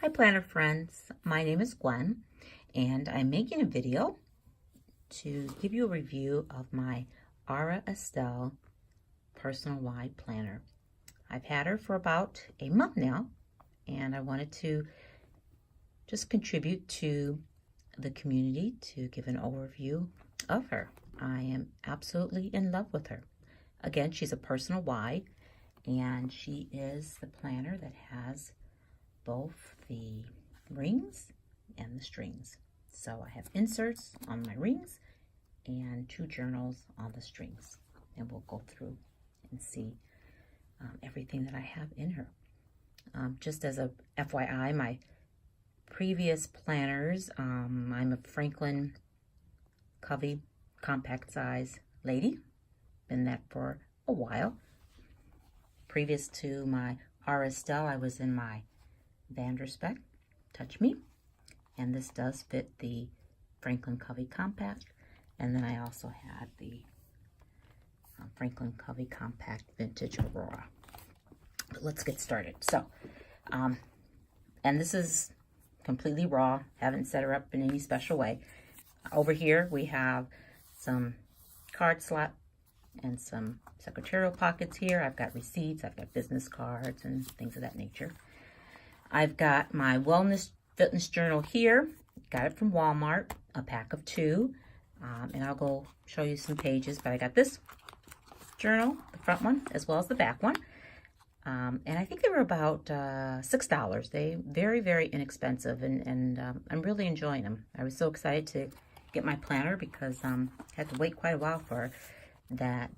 Hi planner friends, my name is Gwen and I'm making a video to give you a review of my Aura Estelle Personal Wide planner. I've had her for about a month now and I wanted to just contribute to the community to give an overview of her. I am absolutely in love with her. Again, she's a personal wide and she is the planner that has both the rings and the strings. So I have inserts on my rings and 2 journals on the strings. And we'll go through and see everything that I have in her. Just as a FYI, my previous planners, I'm a Franklin Covey compact size lady. Been that for a while. Previous to my Aura Estelle, I was in my Vanderspec Touch Me, and this does fit the Franklin Covey Compact, and then I also had the Franklin Covey Compact Vintage Aurora. But let's get started. So, and this is completely raw, haven't set her up in any special way. Over here we have some card slot and some secretarial pockets here. I've got receipts, I've got business cards and things of that nature. I've got my wellness fitness journal here. Got it from Walmart, a pack of 2. And I'll go show you some pages. But I got this journal, the front one, as well as the back one. And I think they were about $6. They very, very inexpensive. And I'm really enjoying them. I was so excited to get my planner because I had to wait quite a while for that.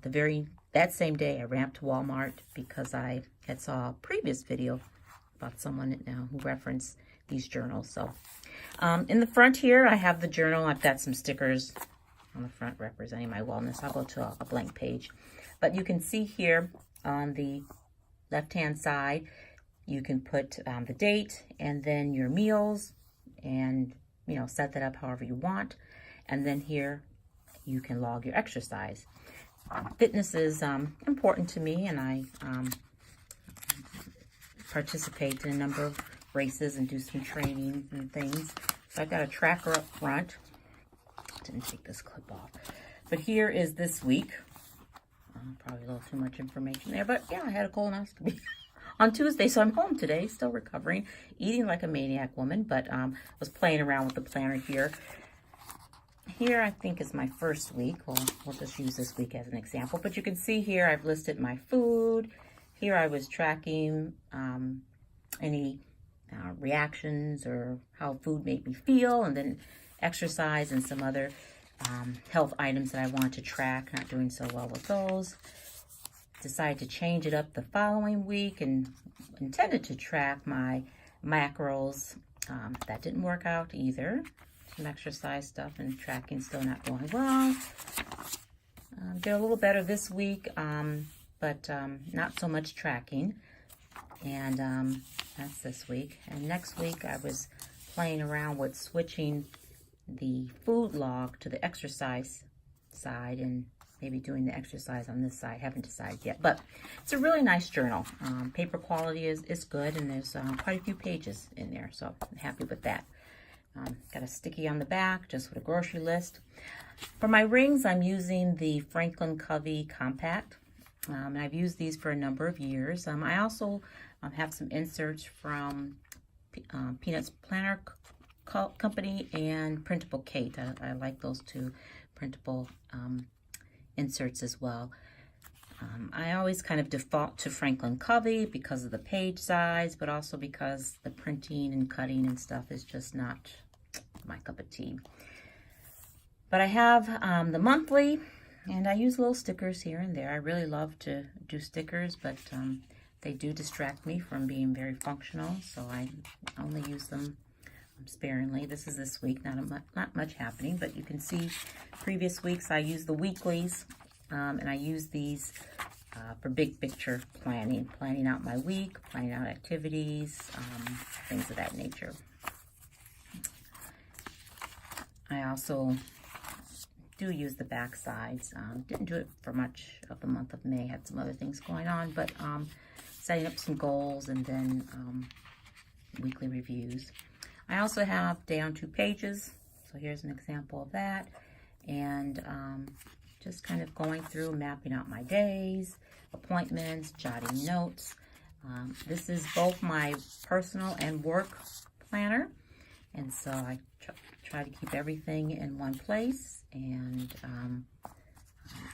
That same day I ran up to Walmart because I had saw a previous video about someone who referenced these journals. So in the front here, I have the journal. I've got some stickers on the front representing my wellness. I'll go to a blank page. But you can see here on the left-hand side, you can put the date and then your meals and, set that up however you want. And then here, you can log your exercise. Fitness is important to me, and I participate in a number of races and do some training and things. So I've got a tracker up front. Didn't take this clip off. But here is this week. Probably a little too much information there, but yeah, I had a colonoscopy on Tuesday, so I'm home today, still recovering, eating like a maniac woman, but was playing around with the planner here. Here, I think, is my first week. We'll just use this week as an example, but you can see here I've listed my food. Here I was tracking any reactions or how food made me feel, and then exercise and some other health items that I wanted to track. Not doing so well with those. Decided to change it up the following week and intended to track my macros. That didn't work out either. Some exercise stuff and tracking still not going well. Did a little better this week. But not so much tracking, and that's this week. And next week I was playing around with switching the food log to the exercise side and maybe doing the exercise on this side. Haven't decided yet, but it's a really nice journal. Paper quality is good, and there's quite a few pages in there, so I'm happy with that. Got a sticky on the back just with a grocery list. For my rings, I'm using the Franklin Covey Compact. And I've used these for a number of years. I also have some inserts from Peanuts Planner Company and Printable Kate. I like those 2 printable inserts as well. I always kind of default to Franklin Covey because of the page size, but also because the printing and cutting and stuff is just not my cup of tea. But I have the monthly. And I use little stickers here and there. I really love to do stickers, but they do distract me from being very functional, so I only use them sparingly. This is this week, not much happening, but you can see previous weeks I used the weeklies, and I use these for big picture planning out my week, planning out activities, things of that nature. I also do use the back sides. Didn't do it for much of the month of May. Had some other things going on, but setting up some goals and then weekly reviews. I also have day on 2 pages. So here's an example of that. And just kind of going through, mapping out my days, appointments, jotting notes. This is both my personal and work planner. And so I try to keep everything in one place and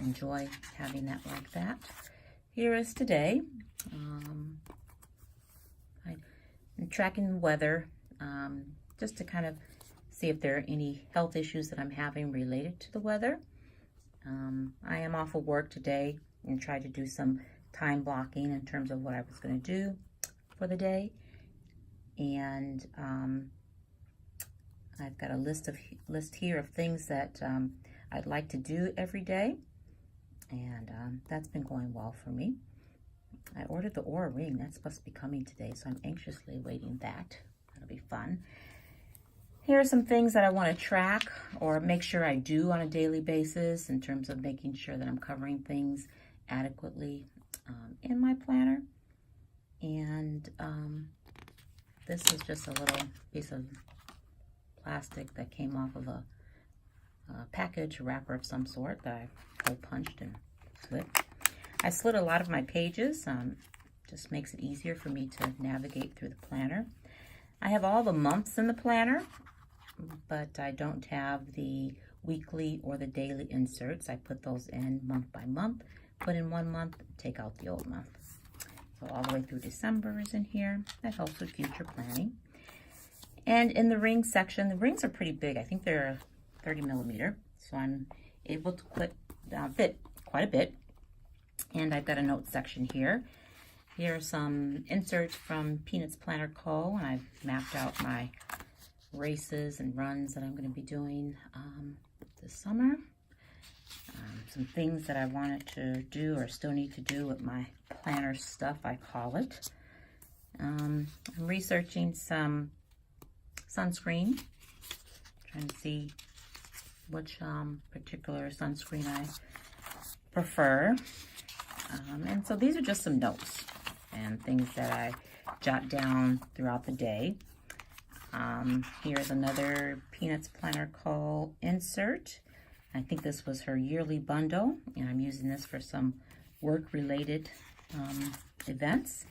enjoy having that like that. Here is today. I'm tracking the weather just to kind of see if there are any health issues that I'm having related to the weather. I am off of work today and tried to do some time blocking in terms of what I was going to do for the day. And I've got a list here of things that I'd like to do every day. And that's been going well for me. I ordered the Aura ring. That's supposed to be coming today, so I'm anxiously awaiting that. That'll be fun. Here are some things that I want to track or make sure I do on a daily basis in terms of making sure that I'm covering things adequately in my planner. And this is just a little piece of plastic that came off of a package, a wrapper of some sort that I hole punched and slit. I slid a lot of my pages, just makes it easier for me to navigate through the planner. I have all the months in the planner, but I don't have the weekly or the daily inserts. I put those in month by month, put in one month, take out the old month. So all the way through December is in here. That helps with future planning. And in the ring section, the rings are pretty big. I think they're 30 millimeter, so I'm able to fit quite a bit. And I've got a note section here. Here are some inserts from Peanuts Planner Co. And I've mapped out my races and runs that I'm going to be doing this summer. Some things that I wanted to do or still need to do with my planner stuff, I call it. I'm researching some sunscreen, trying to see which particular sunscreen I prefer. And so these are just some notes and things that I jot down throughout the day. Here's another Peanuts Planner Co. insert. I think this was her yearly bundle, and I'm using this for some work-related events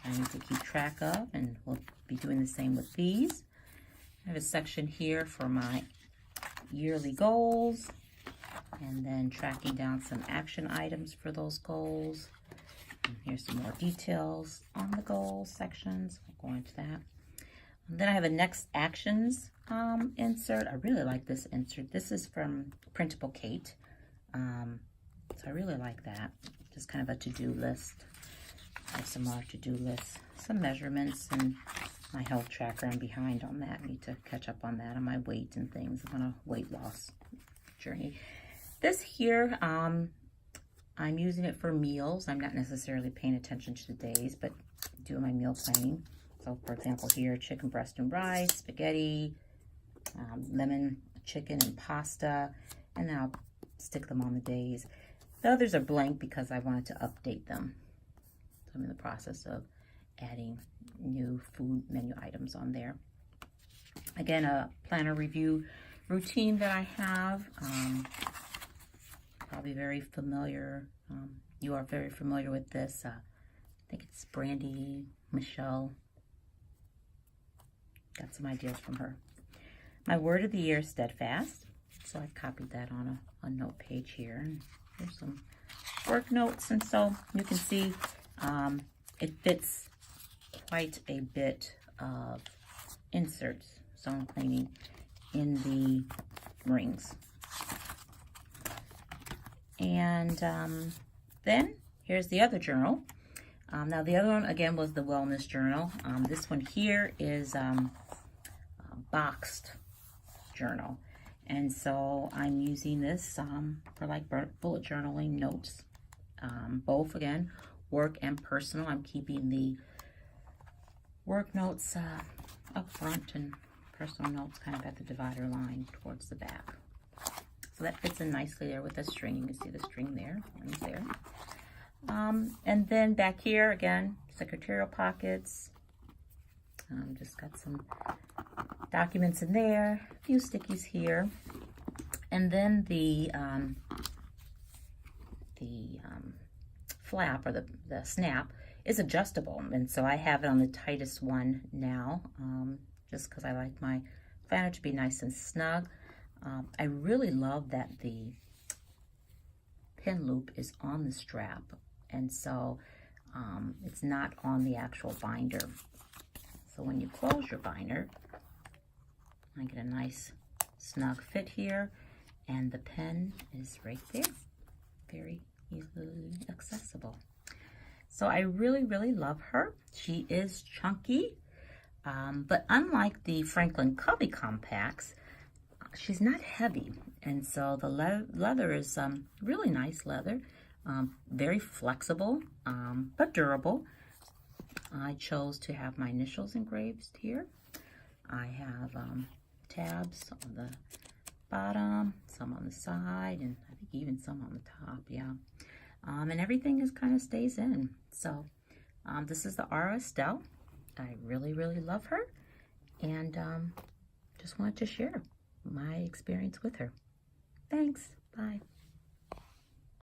I need to keep track of, and we'll be doing the same with these. I have a section here for my yearly goals, and then tracking down some action items for those goals. And here's some more details on the goals sections. I'll go into that. And then I have a next actions insert. I really like this insert. This is from Printable Kate. So I really like that. Just kind of a to-do list. I have some more to-do lists, some measurements, and my health tracker. I'm behind on that. I need to catch up on that, on my weight and things. I'm on a weight loss journey. This here, I'm using it for meals. I'm not necessarily paying attention to the days, but doing my meal planning. So, for example, here, chicken breast and rice, spaghetti, lemon chicken and pasta, and then I'll stick them on the days. The others are blank because I wanted to update them. So I'm in the process of adding new food menu items on there. Again, a planner review routine that I have. Probably very familiar. You are very familiar with this. I think it's Brandy Michelle. Got some ideas from her. My word of the year is steadfast. So I've copied that on a note page here. And here's some work notes. And so you can see it fits quite a bit of inserts, zone cleaning, in the rings. And then here's the other journal. Now the other one, again, was the wellness journal. This one here is a boxed journal. And so I'm using this for like bullet journaling notes. Both, again, work and personal. I'm keeping the work notes up front and personal notes kind of at the divider line towards the back. So that fits in nicely there with the string. You can see the string there, right there. And then back here, again, secretarial pockets, Just got some documents in there, a few stickies here, and then the flap, or the snap, is adjustable, and so I have it on the tightest one now, just because I like my planner to be nice and snug. I really love that the pin loop is on the strap, and so it's not on the actual binder. So when you close your binder, I get a nice snug fit here, and the pen is right there, very easily accessible. So I really, really love her. She is chunky, but unlike the Franklin Covey compacts, she's not heavy, and so the leather is really nice leather, very flexible, but durable. I chose to have my initials engraved here. I have tabs on the bottom, some on the side, and I think even some on the top, yeah. And everything is kind of stays in. So this is the Aura Estelle. I really, really love her, and just wanted to share my experience with her. Thanks. Bye.